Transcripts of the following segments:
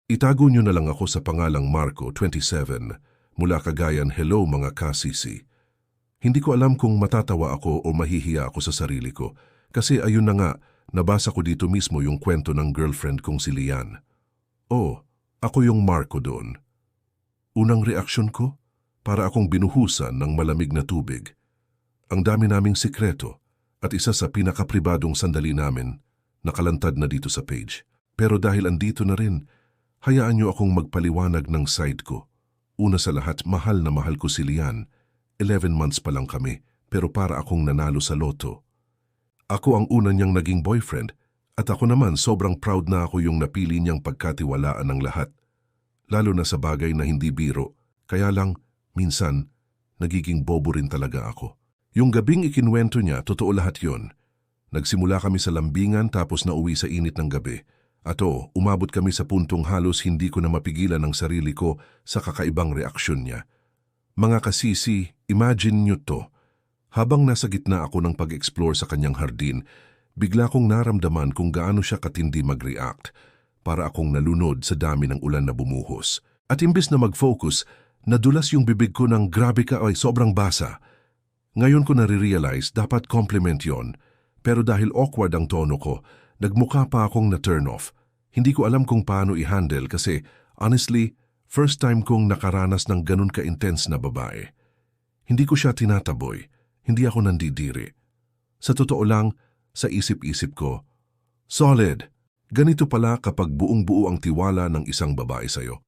Itago niyo na lang ako sa pangalang Marco, 27, mula Cagayan. Hello mga kasisi. Hindi ko alam kung matatawa ako o mahihiya ako sa sarili ko. Kasi ayun na nga, nabasa ko dito mismo yung kwento ng girlfriend kong si Lian. Oh, ako yung Marco doon. Unang reaksyon ko, para akong binuhusan ng malamig na tubig. Ang dami naming sikreto at isa sa pinakapribadong sandali namin nakalantad na dito sa page. Pero dahil andito na rin, hayaan niyo akong magpaliwanag ng side ko. Una sa lahat, mahal na mahal ko si Lian. 11 months pa lang kami, pero para akong nanalo sa loto. Ako ang una niyang naging boyfriend, at ako naman sobrang proud na ako yung napili niyang pagkatiwalaan ng lahat. Lalo na sa bagay na hindi biro, kaya lang, minsan, nagiging bobo rin talaga ako. Yung gabing ikinwento niya, totoo lahat yon. Nagsimula kami sa lambingan tapos nauwi sa init ng gabi. At umabot kami sa puntong halos hindi ko na mapigilan ang sarili ko sa kakaibang reaksyon niya. Mga kasisi, imagine nyo to. Habang nasa gitna ako ng pag-explore sa kanyang hardin, bigla kong naramdaman kung gaano siya katindi mag-react. Para akong nalunod sa dami ng ulan na bumuhos. At imbes na mag-focus, nadulas yung bibig ko ng grabe ka ay sobrang basa. Ngayon ko nare-realize dapat compliment yon. Pero dahil awkward ang tono ko, nagmukha pa akong na-turn off. Hindi ko alam kung paano i-handle kasi honestly, first time kong nakaranas ng ganun ka-intense na babae. Hindi ko siya tinataboy, hindi ako nandidiri. Sa totoo lang, sa isip-isip ko, solid, ganito pala kapag buong-buo ang tiwala ng isang babae sa'yo.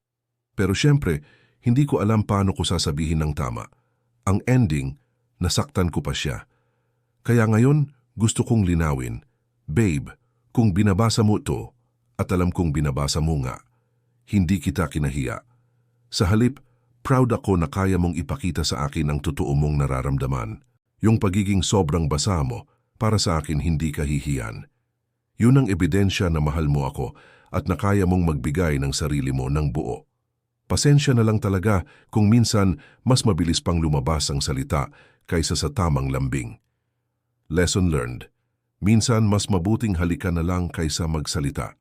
Pero syempre, hindi ko alam paano ko sasabihin ng tama. Ang ending, nasaktan ko pa siya. Kaya ngayon, gusto kong linawin, babe, kung binabasa mo to, at alam kong binabasa mo nga, hindi kita kinahiya. Sa halip, proud ako na kaya mong ipakita sa akin ang totoo mong nararamdaman. Yung pagiging sobrang basa mo, para sa akin hindi kahihiyan. Yun ang ebidensya na mahal mo ako at na kaya mong magbigay ng sarili mo ng buo. Pasensya na lang talaga kung minsan mas mabilis pang lumabas ang salita kaysa sa tamang lambing. Lesson learned. Minsan mas mabuting halikan na lang kaysa magsalita.